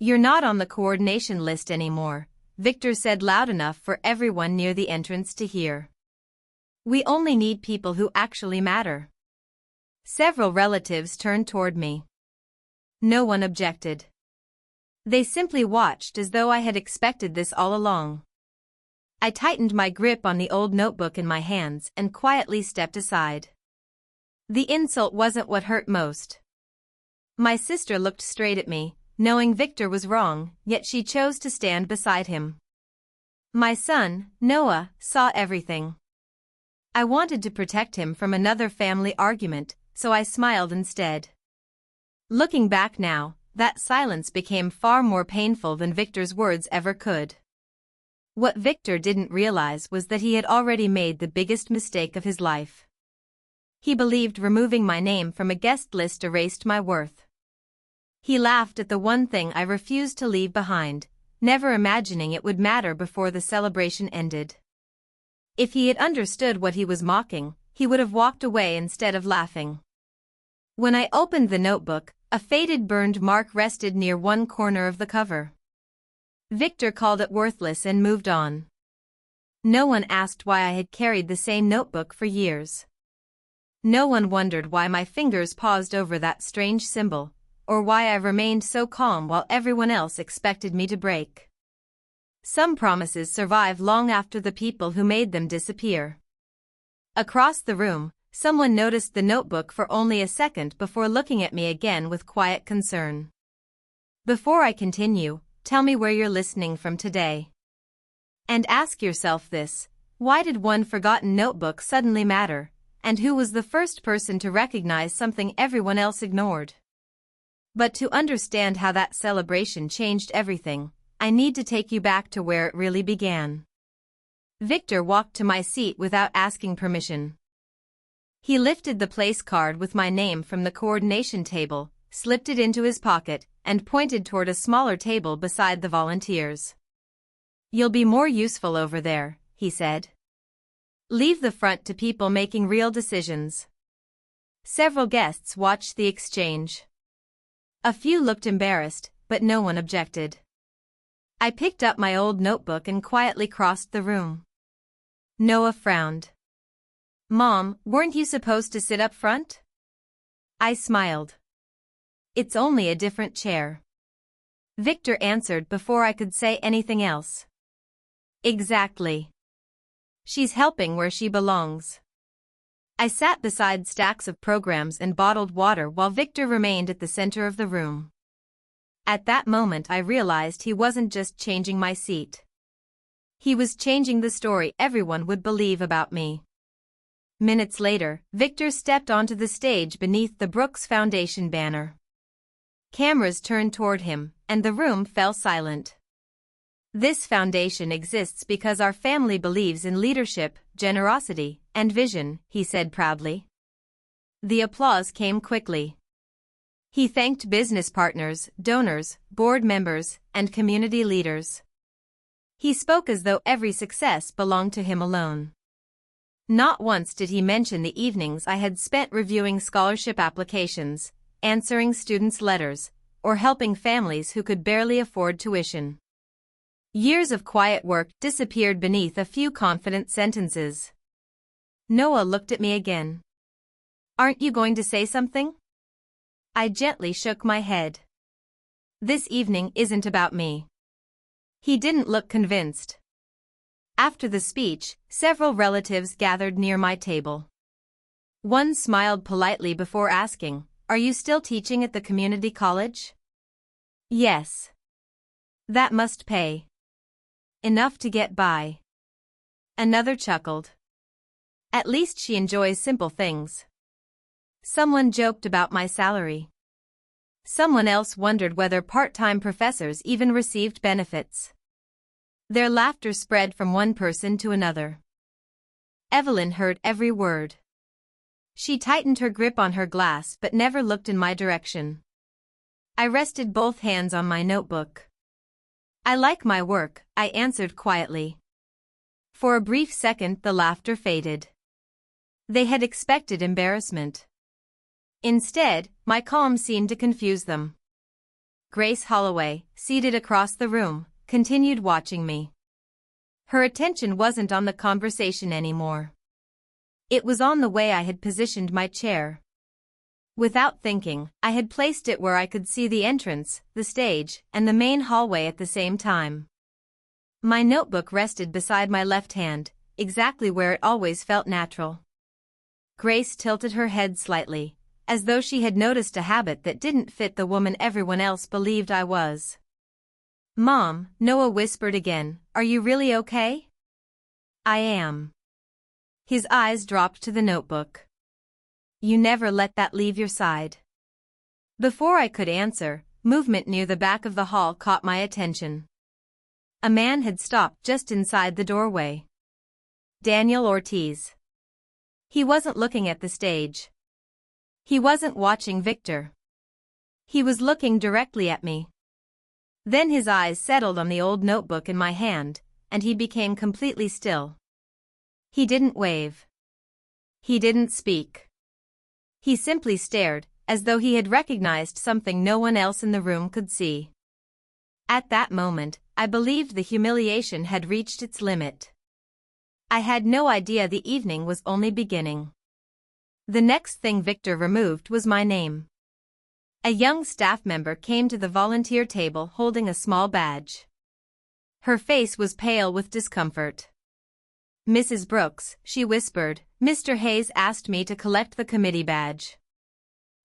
"You're not on the coordination list anymore," Victor said loud enough for everyone near the entrance to hear. "We only need people who actually matter." Several relatives turned toward me. No one objected. They simply watched as though I had expected this all along. I tightened my grip on the old notebook in my hands and quietly stepped aside. The insult wasn't what hurt most. My sister looked straight at me, knowing Victor was wrong, yet she chose to stand beside him. My son, Noah, saw everything. I wanted to protect him from another family argument, so I smiled instead. Looking back now, that silence became far more painful than Victor's words ever could. What Victor didn't realize was that he had already made the biggest mistake of his life. He believed removing my name from a guest list erased my worth. He laughed at the one thing I refused to leave behind, never imagining it would matter before the celebration ended. If he had understood what he was mocking, he would have walked away instead of laughing. When I opened the notebook, a faded burned mark rested near one corner of the cover. Victor called it worthless and moved on. No one asked why I had carried the same notebook for years. No one wondered why my fingers paused over that strange symbol, or why I remained so calm while everyone else expected me to break. Some promises survive long after the people who made them disappear. Across the room, someone noticed the notebook for only a second before looking at me again with quiet concern. "Before I continue, tell me where you're listening from today. And ask yourself this: why did one forgotten notebook suddenly matter, and who was the first person to recognize something everyone else ignored?" But to understand how that celebration changed everything, I need to take you back to where it really began. Victor walked to my seat without asking permission. He lifted the place card with my name from the coordination table, slipped it into his pocket, and pointed toward a smaller table beside the volunteers. "You'll be more useful over there," he said. "Leave the front to people making real decisions." Several guests watched the exchange. A few looked embarrassed, but no one objected. I picked up my old notebook and quietly crossed the room. Noah frowned. "Mom, weren't you supposed to sit up front?" I smiled. "It's only a different chair." Victor answered before I could say anything else. "Exactly. She's helping where she belongs." I sat beside stacks of programs and bottled water while Victor remained at the center of the room. At that moment I realized he wasn't just changing my seat. He was changing the story everyone would believe about me. Minutes later, Victor stepped onto the stage beneath the Brooks Foundation banner. Cameras turned toward him, and the room fell silent. "This foundation exists because our family believes in leadership, generosity, and vision," he said proudly. The applause came quickly. He thanked business partners, donors, board members, and community leaders. He spoke as though every success belonged to him alone. Not once did he mention the evenings I had spent reviewing scholarship applications, answering students' letters, or helping families who could barely afford tuition. Years of quiet work disappeared beneath a few confident sentences. Noah looked at me again. "Aren't you going to say something?" I gently shook my head. "This evening isn't about me." He didn't look convinced. After the speech, several relatives gathered near my table. One smiled politely before asking, "Are you still teaching at the community college?" "Yes." "That must pay enough to get by." Another chuckled. "At least she enjoys simple things." Someone joked about my salary. Someone else wondered whether part-time professors even received benefits. Their laughter spread from one person to another. Evelyn heard every word. She tightened her grip on her glass but never looked in my direction. I rested both hands on my notebook. "I like my work," I answered quietly. For a brief second the laughter faded. They had expected embarrassment. Instead, my calm seemed to confuse them. Grace Holloway, seated across the room, continued watching me. Her attention wasn't on the conversation anymore. It was on the way I had positioned my chair. Without thinking, I had placed it where I could see the entrance, the stage, and the main hallway at the same time. My notebook rested beside my left hand, exactly where it always felt natural. Grace tilted her head slightly, as though she had noticed a habit that didn't fit the woman everyone else believed I was. "Mom," Noah whispered again, "are you really okay?" "I am." His eyes dropped to the notebook. "You never let that leave your side." Before I could answer, movement near the back of the hall caught my attention. A man had stopped just inside the doorway. Daniel Ortiz. He wasn't looking at the stage. He wasn't watching Victor. He was looking directly at me. Then his eyes settled on the old notebook in my hand, and he became completely still. He didn't wave. He didn't speak. He simply stared, as though he had recognized something no one else in the room could see. At that moment, I believed the humiliation had reached its limit. I had no idea the evening was only beginning. The next thing Victor removed was my name. A young staff member came to the volunteer table holding a small badge. Her face was pale with discomfort. "Mrs. Brooks," she whispered, "Mr. Hayes asked me to collect the committee badge."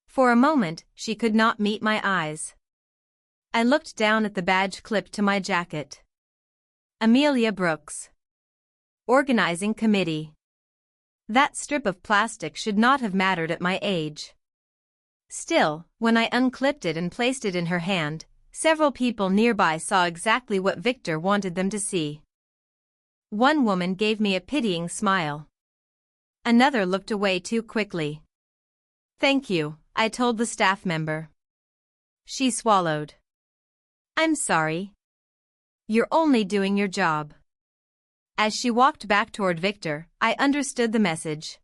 For a moment, she could not meet my eyes. I looked down at the badge clipped to my jacket. Amelia Brooks. Organizing Committee. That strip of plastic should not have mattered at my age. Still, when I unclipped it and placed it in her hand, several people nearby saw exactly what Victor wanted them to see. One woman gave me a pitying smile. Another looked away too quickly. "Thank you," I told the staff member. She swallowed. "I'm sorry. You're only doing your job." As she walked back toward Victor, I understood the message.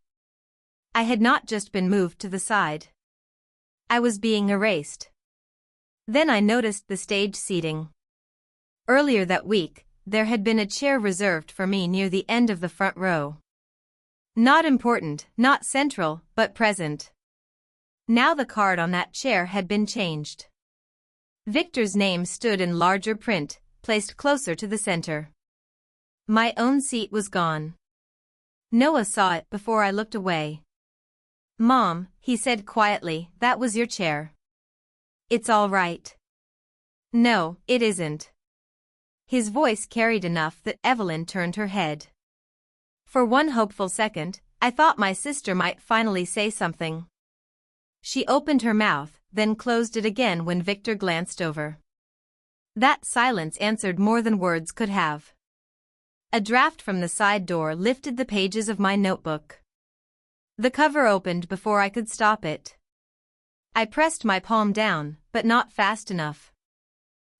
I had not just been moved to the side. I was being erased. Then I noticed the stage seating. Earlier that week, there had been a chair reserved for me near the end of the front row. Not important, not central, but present. Now the card on that chair had been changed. Victor's name stood in larger print, placed closer to the center. My own seat was gone. Noah saw it before I looked away. "Mom," he said quietly, "that was your chair." "It's all right." "No, it isn't." His voice carried enough that Evelyn turned her head. For one hopeful second, I thought my sister might finally say something. She opened her mouth, then closed it again when Victor glanced over. That silence answered more than words could have. A draft from the side door lifted the pages of my notebook. The cover opened before I could stop it. I pressed my palm down, but not fast enough.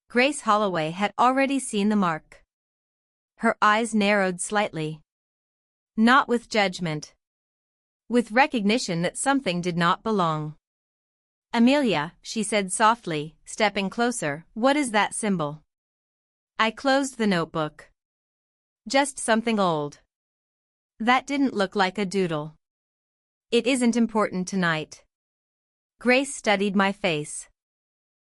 Grace Holloway had already seen the mark. Her eyes narrowed slightly. Not with judgment. With recognition that something did not belong. "Amelia," she said softly, stepping closer, "what is that symbol?" I closed the notebook. "Just something old. That didn't look like a doodle." "It isn't important tonight." Grace studied my face.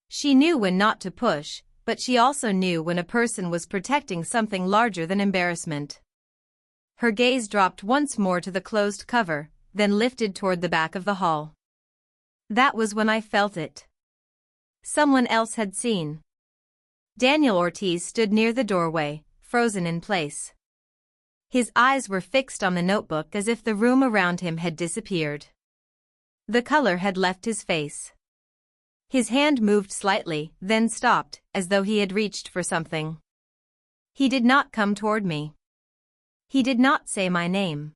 She knew when not to push, but she also knew when a person was protecting something larger than embarrassment. Her gaze dropped once more to the closed cover, then lifted toward the back of the hall. That was when I felt it. Someone else had seen. Daniel Ortiz stood near the doorway, frozen in place. His eyes were fixed on the notebook as if the room around him had disappeared. The color had left his face. His hand moved slightly, then stopped, as though he had reached for something. He did not come toward me. He did not say my name.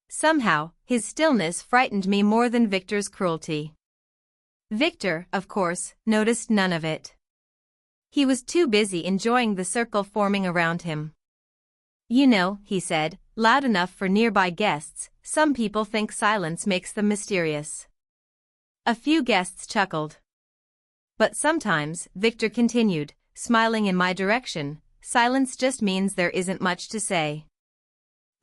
Somehow, his stillness frightened me more than Victor's cruelty. Victor, of course, noticed none of it. He was too busy enjoying the circle forming around him. "You know," he said, loud enough for nearby guests, "some people think silence makes them mysterious." A few guests chuckled. But sometimes, Victor continued, smiling in my direction, silence just means there isn't much to say.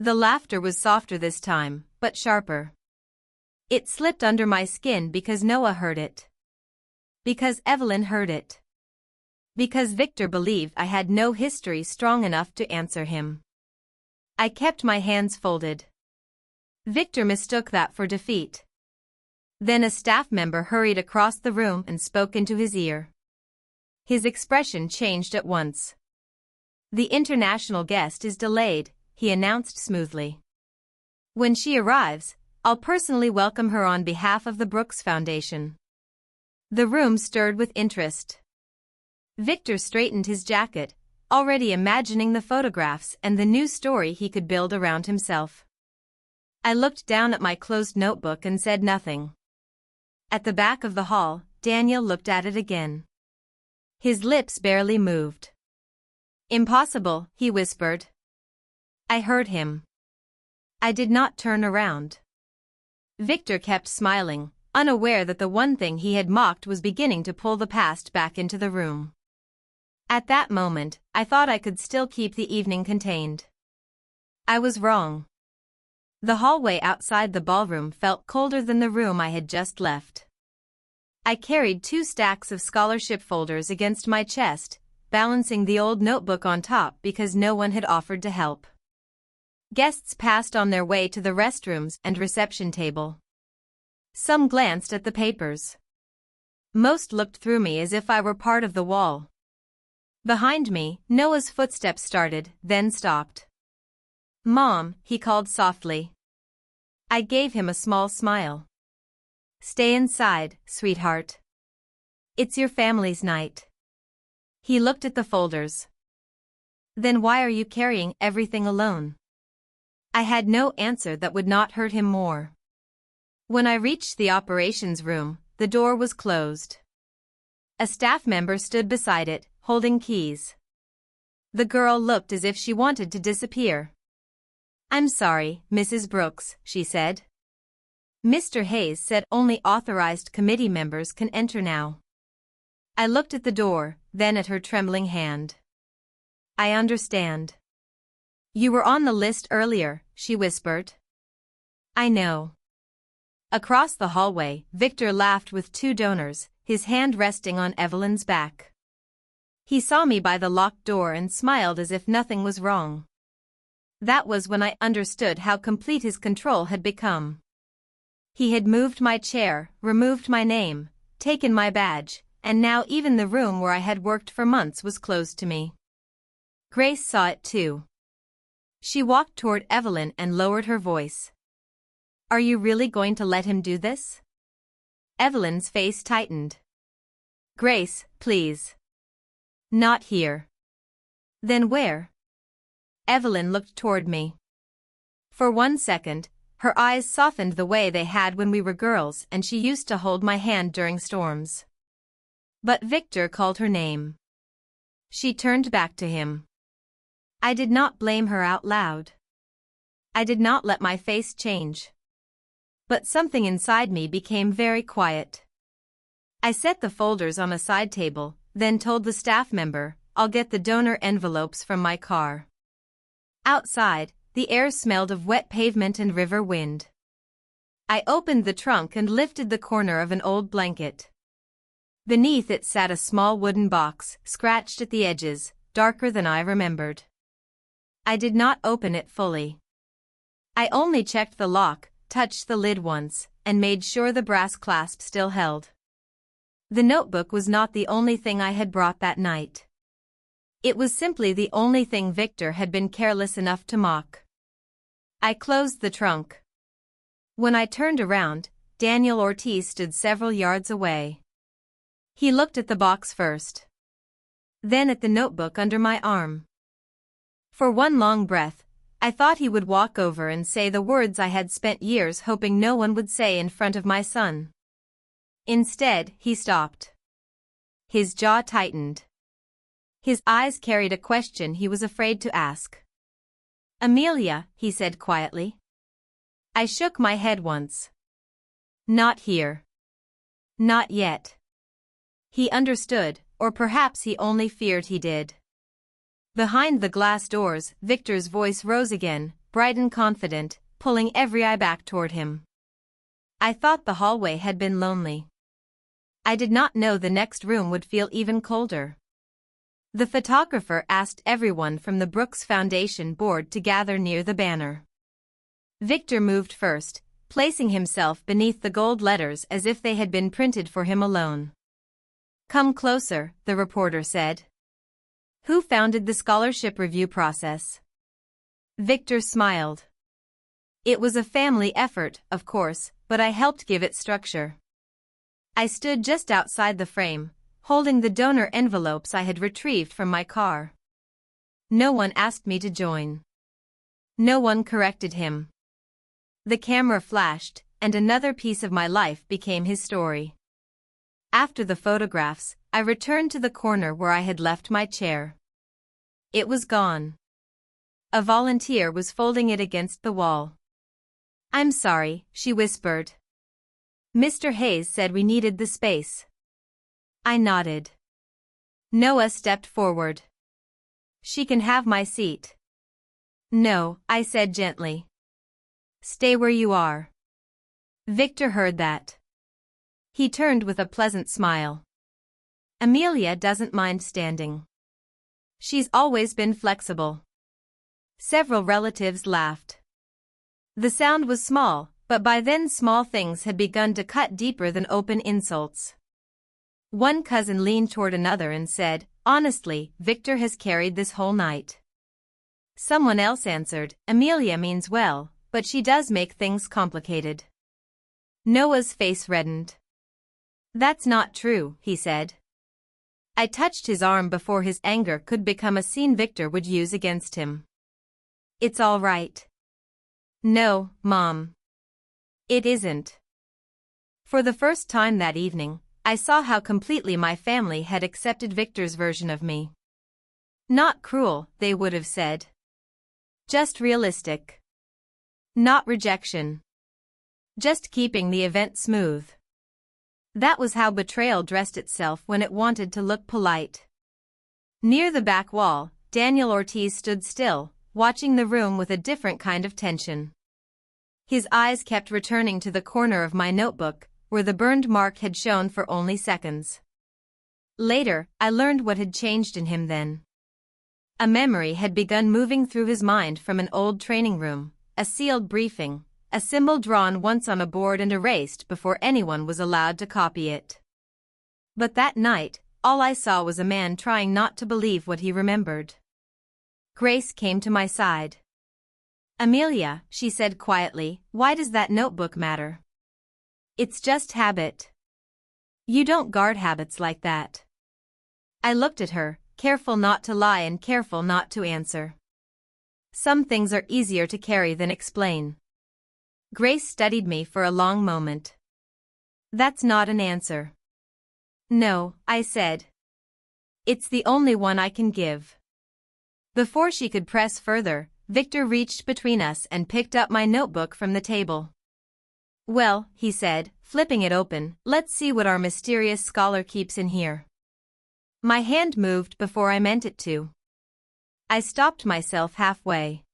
The laughter was softer this time, but sharper. It slipped under my skin because Noah heard it. Because Evelyn heard it. Because Victor believed I had no history strong enough to answer him. I kept my hands folded. Victor mistook that for defeat. Then a staff member hurried across the room and spoke into his ear. His expression changed at once. "The international guest is delayed," he announced smoothly. "When she arrives, I'll personally welcome her on behalf of the Brooks Foundation." The room stirred with interest. Victor straightened his jacket, already imagining the photographs and the new story he could build around himself. I looked down at my closed notebook and said nothing. At the back of the hall, Daniel looked at it again. His lips barely moved. "Impossible," he whispered. I heard him. I did not turn around. Victor kept smiling, unaware that the one thing he had mocked was beginning to pull the past back into the room. At that moment, I thought I could still keep the evening contained. I was wrong. The hallway outside the ballroom felt colder than the room I had just left. I carried 2 stacks of scholarship folders against my chest, balancing the old notebook on top because no one had offered to help. Guests passed on their way to the restrooms and reception table. Some glanced at the papers. Most looked through me as if I were part of the wall. Behind me, Noah's footsteps started, then stopped. "Mom," he called softly. I gave him a small smile. "Stay inside, sweetheart. It's your family's night." He looked at the folders. "Then why are you carrying everything alone?" I had no answer that would not hurt him more. When I reached the operations room, the door was closed. A staff member stood beside it, holding keys. The girl looked as if she wanted to disappear. "I'm sorry, Mrs. Brooks," she said. "Mr. Hayes said only authorized committee members can enter now." I looked at the door, then at her trembling hand. "I understand. You were on the list earlier," she whispered. "I know." Across the hallway, Victor laughed with 2 donors, his hand resting on Evelyn's back. He saw me by the locked door and smiled as if nothing was wrong. That was when I understood how complete his control had become. He had moved my chair, removed my name, taken my badge, and now even the room where I had worked for months was closed to me. Grace saw it too. She walked toward Evelyn and lowered her voice. "Are you really going to let him do this?" Evelyn's face tightened. "Grace, please. Not here." "Then where?" Evelyn looked toward me. For one second, her eyes softened the way they had when we were girls and she used to hold my hand during storms. But Victor called her name. She turned back to him. I did not blame her out loud. I did not let my face change. But something inside me became very quiet. I set the folders on a side table, then told the staff member, "I'll get the donor envelopes from my car." Outside, the air smelled of wet pavement and river wind. I opened the trunk and lifted the corner of an old blanket. Beneath it sat a small wooden box, scratched at the edges, darker than I remembered. I did not open it fully. I only checked the lock, touched the lid once, and made sure the brass clasp still held. The notebook was not the only thing I had brought that night. It was simply the only thing Victor had been careless enough to mock. I closed the trunk. When I turned around, Daniel Ortiz stood several yards away. He looked at the box first. Then at the notebook under my arm. For one long breath, I thought he would walk over and say the words I had spent years hoping no one would say in front of my son. Instead, he stopped. His jaw tightened. His eyes carried a question he was afraid to ask. "Amelia," he said quietly. I shook my head once. "Not here. Not yet." He understood, or perhaps he only feared he did. Behind the glass doors, Victor's voice rose again, bright and confident, pulling every eye back toward him. I thought the hallway had been lonely. I did not know the next room would feel even colder. The photographer asked everyone from the Brooks Foundation board to gather near the banner. Victor moved first, placing himself beneath the gold letters as if they had been printed for him alone. "Come closer," the reporter said. "Who founded the scholarship review process?" Victor smiled. "It was a family effort, of course, but I helped give it structure." I stood just outside the frame, holding the donor envelopes I had retrieved from my car. No one asked me to join. No one corrected him. The camera flashed, and another piece of my life became his story. After the photographs, I returned to the corner where I had left my chair. It was gone. A volunteer was folding it against the wall. "I'm sorry," she whispered. "Mr. Hayes said we needed the space." I nodded. Noah stepped forward. "She can have my seat." "No," I said gently. "Stay where you are." Victor heard that. He turned with a pleasant smile. "Amelia doesn't mind standing. She's always been flexible." Several relatives laughed. The sound was small, but by then small things had begun to cut deeper than open insults. One cousin leaned toward another and said, "Honestly, Victor has carried this whole night." Someone else answered, "Amelia means well, but she does make things complicated." Noah's face reddened. "That's not true," he said. I touched his arm before his anger could become a scene Victor would use against him. "It's all right." "No, Mom. It isn't." For the first time that evening, I saw how completely my family had accepted Victor's version of me. Not cruel, they would have said. Just realistic. Not rejection. Just keeping the event smooth. That was how betrayal dressed itself when it wanted to look polite. Near the back wall, Daniel Ortiz stood still, watching the room with a different kind of tension. His eyes kept returning to the corner of my notebook, where the burned mark had shown for only seconds. Later, I learned what had changed in him then. A memory had begun moving through his mind from an old training room, a sealed briefing, a symbol drawn once on a board and erased before anyone was allowed to copy it. But that night, all I saw was a man trying not to believe what he remembered. Grace came to my side. "Amelia," she said quietly, "why does that notebook matter?" "It's just habit. You don't guard habits like that." I looked at her, careful not to lie and careful not to answer. Some things are easier to carry than explain. Grace studied me for a long moment. "That's not an answer." "No," I said. "It's the only one I can give." Before she could press further, Victor reached between us and picked up my notebook from the table. "Well," he said, flipping it open, "let's see what our mysterious scholar keeps in here." My hand moved before I meant it to. I stopped myself halfway.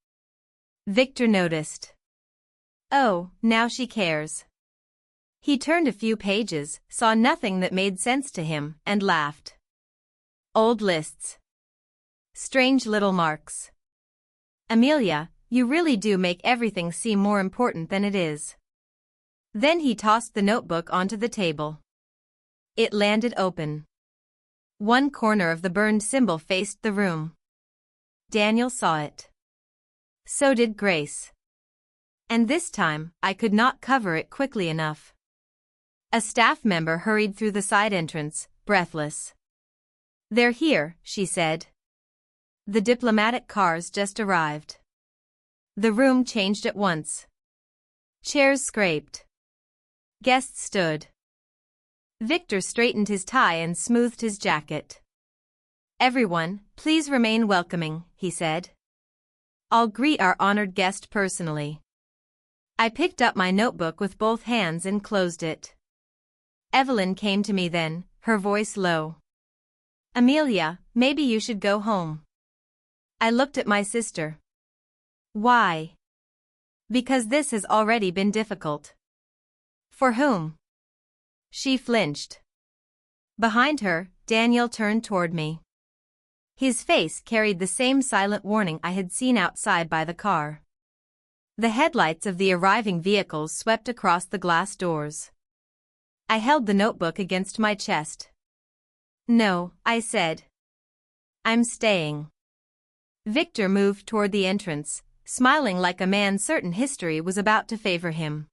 Victor noticed. "Oh, now she cares." He turned a few pages, saw nothing that made sense to him, and laughed. "Old lists. Strange little marks. Amelia, you really do make everything seem more important than it is." Then he tossed the notebook onto the table. It landed open. One corner of the burned symbol faced the room. Daniel saw it. So did Grace. And this time, I could not cover it quickly enough. A staff member hurried through the side entrance, breathless. "They're here," she said. "The diplomatic cars just arrived." The room changed at once. Chairs scraped. Guests stood. Victor straightened his tie and smoothed his jacket. "Everyone, please remain welcoming," he said. "I'll greet our honored guest personally." I picked up my notebook with both hands and closed it. Evelyn came to me then, her voice low. "Amelia, maybe you should go home." I looked at my sister. "Why?" "Because this has already been difficult." "For whom?" She flinched. Behind her, Daniel turned toward me. His face carried the same silent warning I had seen outside by the car. The headlights of the arriving vehicles swept across the glass doors. I held the notebook against my chest. "No," I said. "I'm staying." Victor moved toward the entrance, smiling like a man certain history was about to favor him.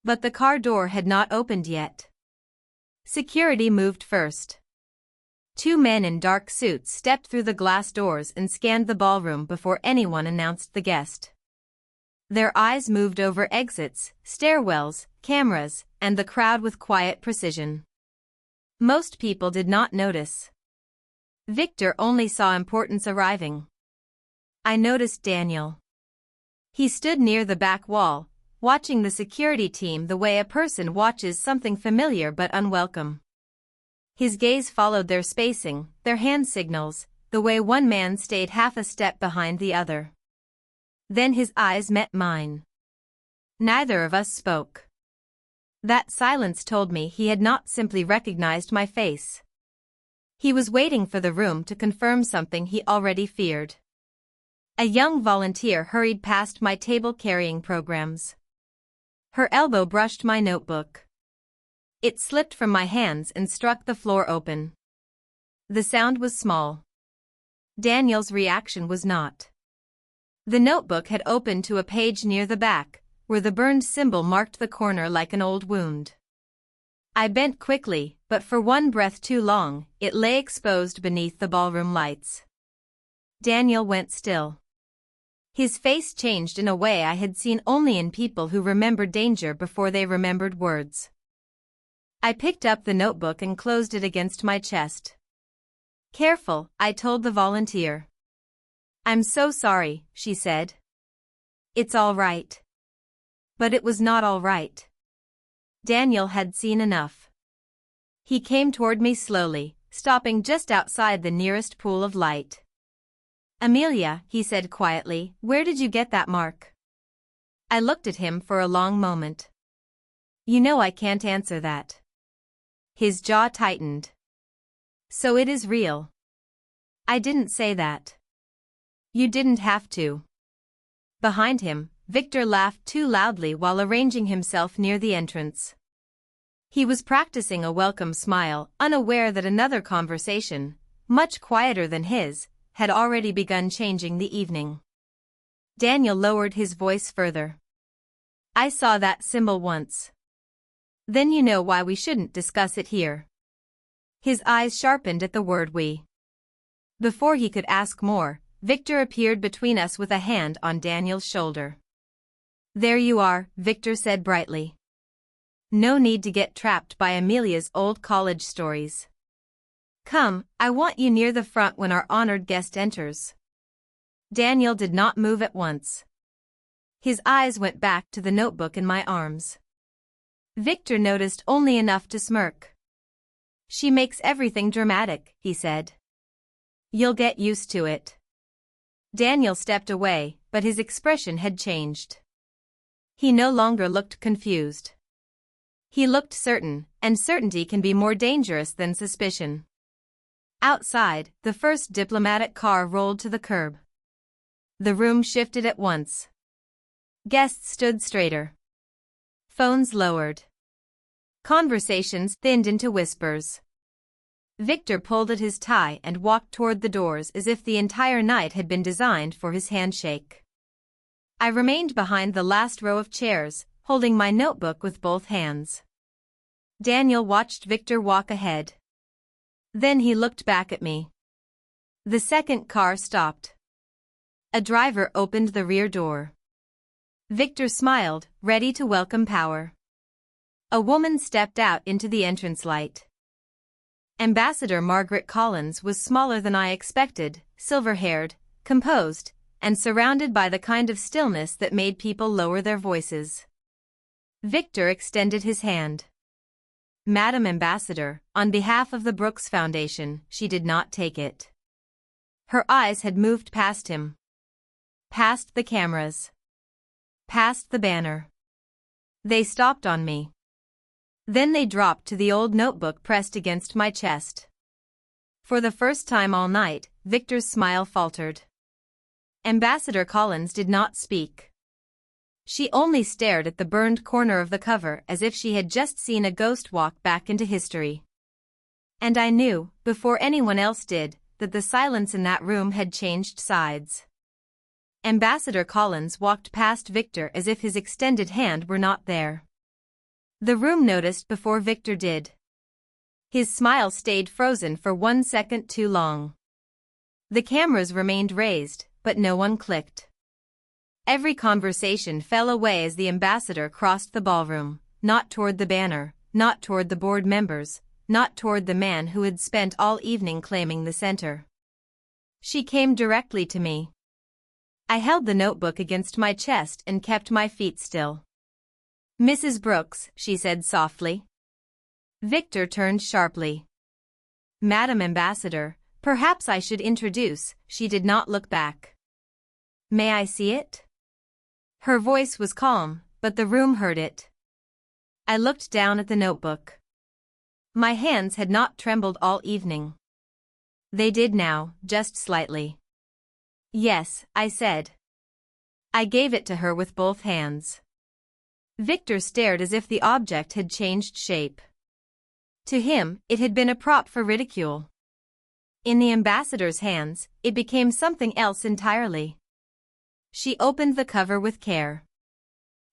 But the car door had not opened yet. Security moved first. Two men in dark suits stepped through the glass doors and scanned the ballroom before anyone announced the guest. Their eyes moved over exits, stairwells, cameras, and the crowd with quiet precision. Most people did not notice. Victor only saw importance arriving. I noticed Daniel. He stood near the back wall, watching the security team the way a person watches something familiar but unwelcome. His gaze followed their spacing, their hand signals, the way one man stayed half a step behind the other. Then his eyes met mine. Neither of us spoke. That silence told me he had not simply recognized my face. He was waiting for the room to confirm something he already feared. A young volunteer hurried past my table carrying programs. Her elbow brushed my notebook. It slipped from my hands and struck the floor open. The sound was small. Daniel's reaction was not. The notebook had opened to a page near the back, where the burned symbol marked the corner like an old wound. I bent quickly, but for one breath too long, it lay exposed beneath the ballroom lights. Daniel went still. His face changed in a way I had seen only in people who remembered danger before they remembered words. I picked up the notebook and closed it against my chest. "Careful," I told the volunteer. "I'm so sorry," she said. "It's all right." But it was not all right. Daniel had seen enough. He came toward me slowly, stopping just outside the nearest pool of light. "Amelia," he said quietly, "where did you get that mark?" I looked at him for a long moment. "You know I can't answer that." His jaw tightened. "So it is real." "I didn't say that." "You didn't have to." Behind him, Victor laughed too loudly while arranging himself near the entrance. He was practicing a welcome smile, unaware that another conversation, much quieter than his, had already begun changing the evening. Daniel lowered his voice further. "I saw that symbol once." "Then you know why we shouldn't discuss it here." His eyes sharpened at the word "we." Before he could ask more, Victor appeared between us with a hand on Daniel's shoulder. "There you are," Victor said brightly. "No need to get trapped by Amelia's old college stories. Come, I want you near the front when our honored guest enters." Daniel did not move at once. His eyes went back to the notebook in my arms. Victor noticed only enough to smirk. "She makes everything dramatic," he said. "You'll get used to it." Daniel stepped away, but his expression had changed. He no longer looked confused. He looked certain, and certainty can be more dangerous than suspicion. Outside, the first diplomatic car rolled to the curb. The room shifted at once. Guests stood straighter. Phones lowered. Conversations thinned into whispers. Victor pulled at his tie and walked toward the doors as if the entire night had been designed for his handshake. I remained behind the last row of chairs, holding my notebook with both hands. Daniel watched Victor walk ahead. Then he looked back at me. The second car stopped. A driver opened the rear door. Victor smiled, ready to welcome power. A woman stepped out into the entrance light. Ambassador Margaret Collins was smaller than I expected, silver-haired, composed, and surrounded by the kind of stillness that made people lower their voices. Victor extended his hand. Madam Ambassador, on behalf of the Brooks Foundation, she did not take it. Her eyes had moved past him. Past the cameras. Past the banner. They stopped on me. Then they dropped to the old notebook pressed against my chest. For the first time all night, Victor's smile faltered. Ambassador Collins did not speak. She only stared at the burned corner of the cover as if she had just seen a ghost walk back into history. And I knew, before anyone else did, that the silence in that room had changed sides. Ambassador Collins walked past Victor as if his extended hand were not there. The room noticed before Victor did. His smile stayed frozen for 1 second too long. The cameras remained raised, but no one clicked. Every conversation fell away as the ambassador crossed the ballroom, not toward the banner, not toward the board members, not toward the man who had spent all evening claiming the center. She came directly to me. I held the notebook against my chest and kept my feet still. "Mrs. Brooks," she said softly. Victor turned sharply. "Madam Ambassador, perhaps I should introduce." She did not look back. "May I see it?" Her voice was calm, but the room heard it. I looked down at the notebook. My hands had not trembled all evening. They did now, just slightly. "Yes," I said. I gave it to her with both hands. Victor stared as if the object had changed shape. To him, it had been a prop for ridicule. In the ambassador's hands, it became something else entirely. She opened the cover with care.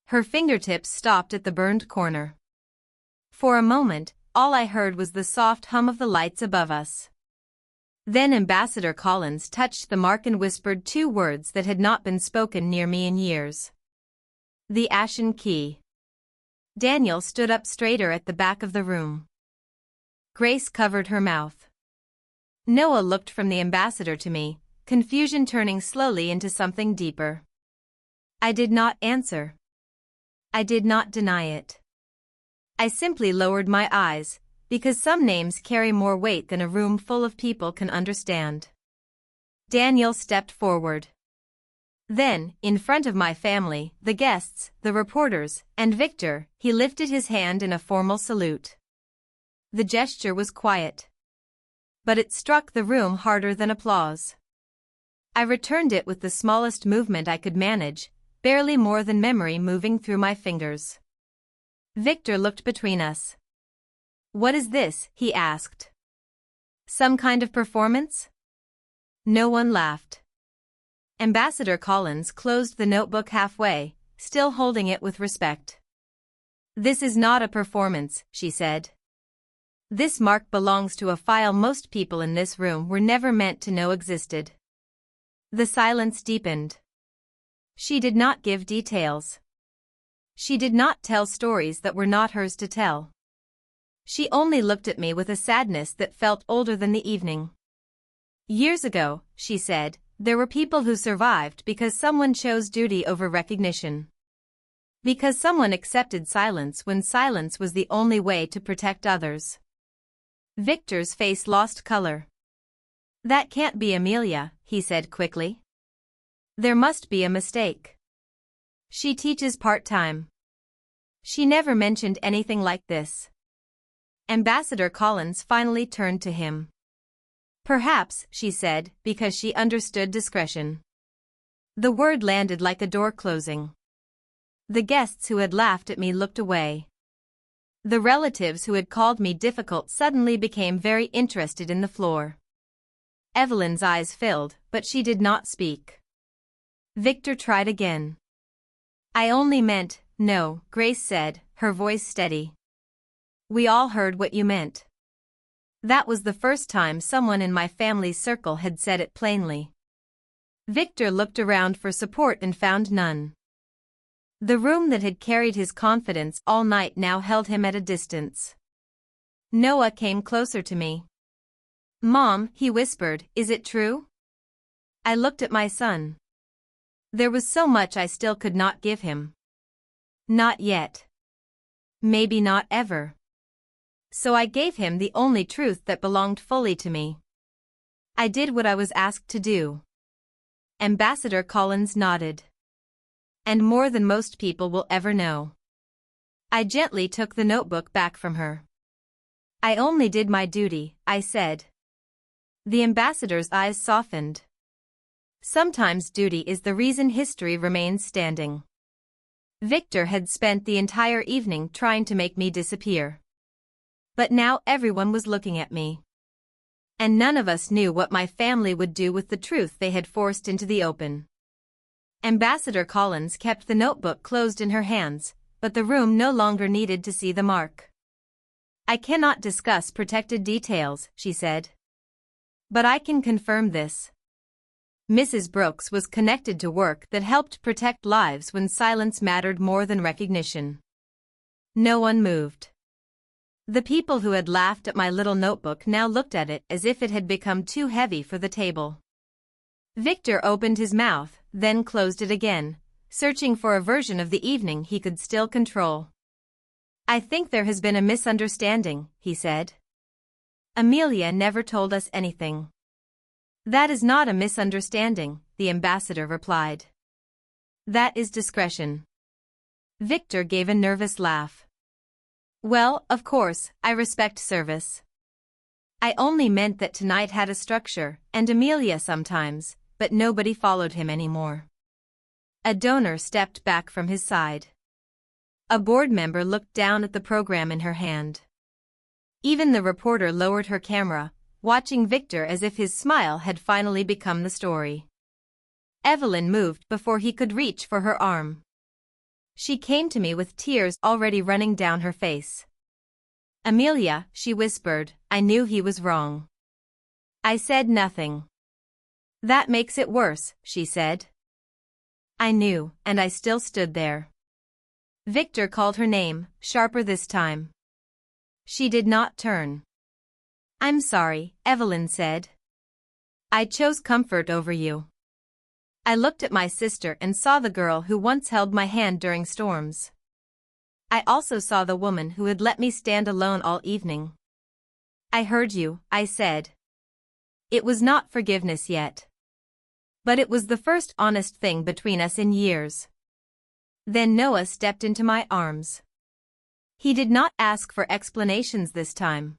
Her fingertips stopped at the burned corner. For a moment, all I heard was the soft hum of the lights above us. Then Ambassador Collins touched the mark and whispered 2 words that had not been spoken near me in years. "The ashen key." Daniel stood up straighter at the back of the room. Grace covered her mouth. Noah looked from the ambassador to me, confusion turning slowly into something deeper. I did not answer. I did not deny it. I simply lowered my eyes, because some names carry more weight than a room full of people can understand. Daniel stepped forward. Then, in front of my family, the guests, the reporters, and Victor, he lifted his hand in a formal salute. The gesture was quiet. But it struck the room harder than applause. I returned it with the smallest movement I could manage, barely more than memory moving through my fingers. Victor looked between us. "What is this?" he asked. "Some kind of performance?" No one laughed. Ambassador Collins closed the notebook halfway, still holding it with respect. "This is not a performance," she said. "This mark belongs to a file most people in this room were never meant to know existed." The silence deepened. She did not give details. She did not tell stories that were not hers to tell. She only looked at me with a sadness that felt older than the evening. "Years ago," she said, "there were people who survived because someone chose duty over recognition. Because someone accepted silence when silence was the only way to protect others." Victor's face lost color. "That can't be Amelia," he said quickly. "There must be a mistake. She teaches part-time. She never mentioned anything like this." Ambassador Collins finally turned to him. "Perhaps," she said, because she understood discretion. The word landed like a door closing. The guests who had laughed at me looked away. The relatives who had called me difficult suddenly became very interested in the floor. Evelyn's eyes filled, but she did not speak. Victor tried again. "I only meant," "No," Grace said, her voice steady. "We all heard what you meant." That was the first time someone in my family's circle had said it plainly. Victor looked around for support and found none. The room that had carried his confidence all night now held him at a distance. Noah came closer to me. "Mom," he whispered, "is it true?" I looked at my son. There was so much I still could not give him. Not yet. Maybe not ever. So I gave him the only truth that belonged fully to me. I did what I was asked to do. Ambassador Collins nodded. And more than most people will ever know. I gently took the notebook back from her. I only did my duty, I said. The ambassador's eyes softened. Sometimes duty is the reason history remains standing. Victor had spent the entire evening trying to make me disappear. But now everyone was looking at me. And none of us knew what my family would do with the truth they had forced into the open. Ambassador Collins kept the notebook closed in her hands, but the room no longer needed to see the mark. I cannot discuss protected details, she said. But I can confirm this. Mrs. Brooks was connected to work that helped protect lives when silence mattered more than recognition. No one moved. The people who had laughed at my little notebook now looked at it as if it had become too heavy for the table. Victor opened his mouth, then closed it again, searching for a version of the evening he could still control. I think there has been a misunderstanding, he said. Amelia never told us anything. That is not a misunderstanding, the ambassador replied. That is discretion. Victor gave a nervous laugh. Well, of course, I respect service. I only meant that tonight had a structure, and Amelia sometimes, but nobody followed him anymore. A donor stepped back from his side. A board member looked down at the program in her hand. Even the reporter lowered her camera, watching Victor as if his smile had finally become the story. Evelyn moved before he could reach for her arm. She came to me with tears already running down her face. Amelia, she whispered, I knew he was wrong. I said nothing. That makes it worse, she said. I knew, and I still stood there. Victor called her name, sharper this time. She did not turn. I'm sorry, Evelyn said. I chose comfort over you. I looked at my sister and saw the girl who once held my hand during storms. I also saw the woman who had let me stand alone all evening. I heard you, I said. It was not forgiveness yet. But it was the first honest thing between us in years. Then Noah stepped into my arms. He did not ask for explanations this time.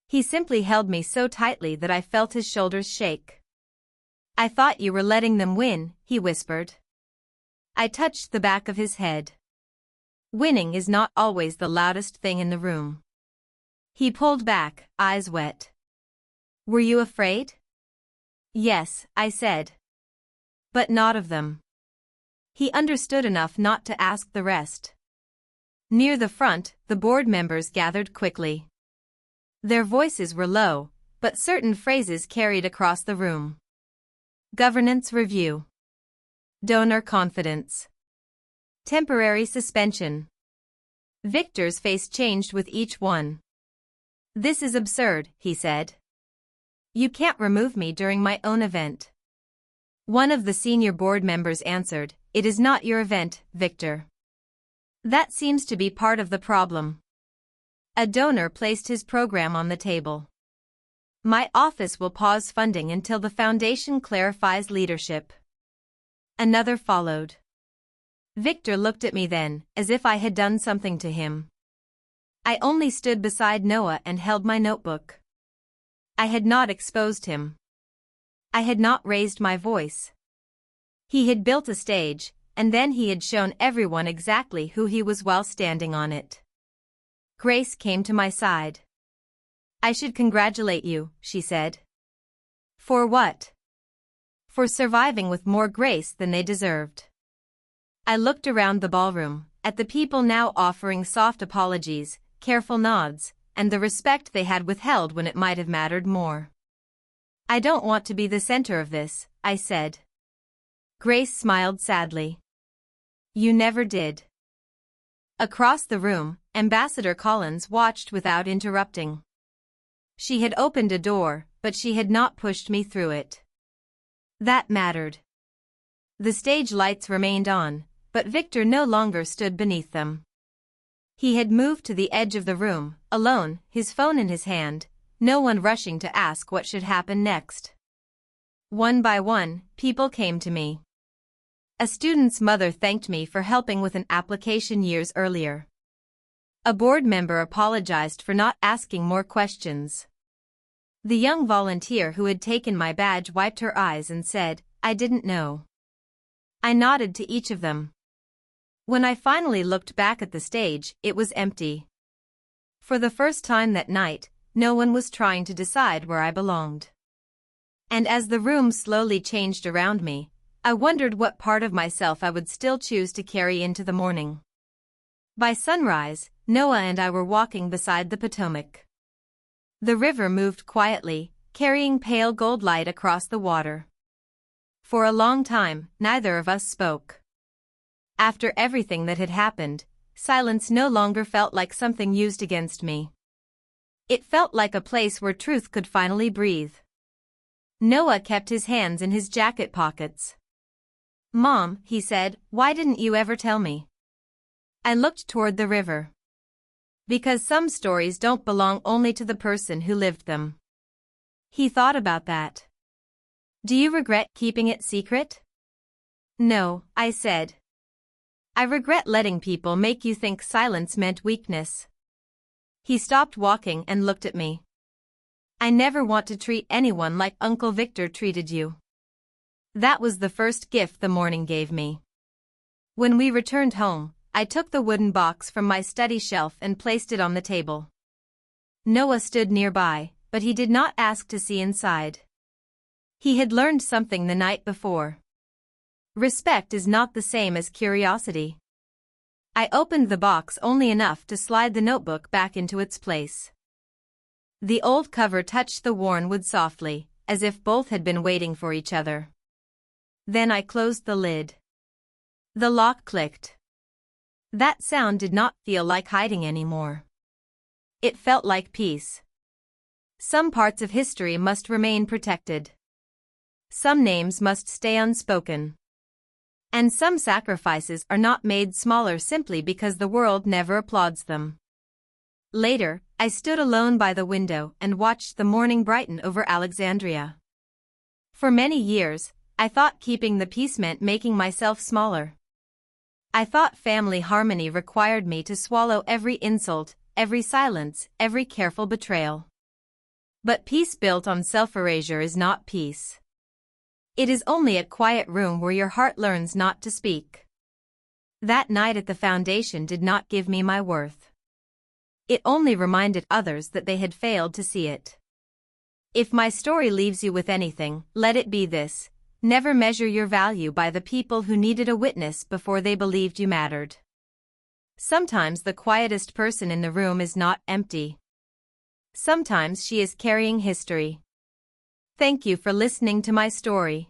He simply held me so tightly that I felt his shoulders shake. I thought you were letting them win, he whispered. I touched the back of his head. Winning is not always the loudest thing in the room. He pulled back, eyes wet. Were you afraid? Yes, I said. But not of them. He understood enough not to ask the rest. Near the front, the board members gathered quickly. Their voices were low, but certain phrases carried across the room. Governance review. Donor confidence. Temporary suspension. Victor's face changed with each one. This is absurd, he said. You can't remove me during my own event. One of the senior board members answered, It is not your event, Victor. That seems to be part of the problem. A donor placed his program on the table. My office will pause funding until the foundation clarifies leadership. Another followed. Victor looked at me then, as if I had done something to him. I only stood beside Noah and held my notebook. I had not exposed him. I had not raised my voice. He had built a stage, and then he had shown everyone exactly who he was while standing on it. Grace came to my side. I should congratulate you, she said. For what? For surviving with more grace than they deserved. I looked around the ballroom, at the people now offering soft apologies, careful nods, and the respect they had withheld when it might have mattered more. I don't want to be the center of this, I said. Grace smiled sadly. You never did. Across the room, Ambassador Collins watched without interrupting. She had opened a door, but she had not pushed me through it. That mattered. The stage lights remained on, but Victor no longer stood beneath them. He had moved to the edge of the room, alone, his phone in his hand, no one rushing to ask what should happen next. One by one, people came to me. A student's mother thanked me for helping with an application years earlier. A board member apologized for not asking more questions. The young volunteer who had taken my badge wiped her eyes and said, "I didn't know." I nodded to each of them. When I finally looked back at the stage, it was empty. For the first time that night, no one was trying to decide where I belonged. And as the room slowly changed around me, I wondered what part of myself I would still choose to carry into the morning. By sunrise, Noah and I were walking beside the Potomac. The river moved quietly, carrying pale gold light across the water. For a long time, neither of us spoke. After everything that had happened, silence no longer felt like something used against me. It felt like a place where truth could finally breathe. Noah kept his hands in his jacket pockets. "Mom," he said, "why didn't you ever tell me?" I looked toward the river. Because some stories don't belong only to the person who lived them. He thought about that. "Do you regret keeping it secret?" "No," I said. "I regret letting people make you think silence meant weakness." He stopped walking and looked at me. "I never want to treat anyone like Uncle Victor treated you." That was the first gift the morning gave me. When we returned home, I took the wooden box from my study shelf and placed it on the table. Noah stood nearby, but he did not ask to see inside. He had learned something the night before. Respect is not the same as curiosity. I opened the box only enough to slide the notebook back into its place. The old cover touched the worn wood softly, as if both had been waiting for each other. Then I closed the lid. The lock clicked. That sound did not feel like hiding anymore. It felt like peace. Some parts of history must remain protected. Some names must stay unspoken. And some sacrifices are not made smaller simply because the world never applauds them. Later, I stood alone by the window and watched the morning brighten over Alexandria. For many years, I thought keeping the peace meant making myself smaller. I thought family harmony required me to swallow every insult, every silence, every careful betrayal. But peace built on self-erasure is not peace. It is only a quiet room where your heart learns not to speak. That night at the foundation did not give me my worth. It only reminded others that they had failed to see it. If my story leaves you with anything, let it be this: never measure your value by the people who needed a witness before they believed you mattered. Sometimes the quietest person in the room is not empty. Sometimes she is carrying history. Thank you for listening to my story.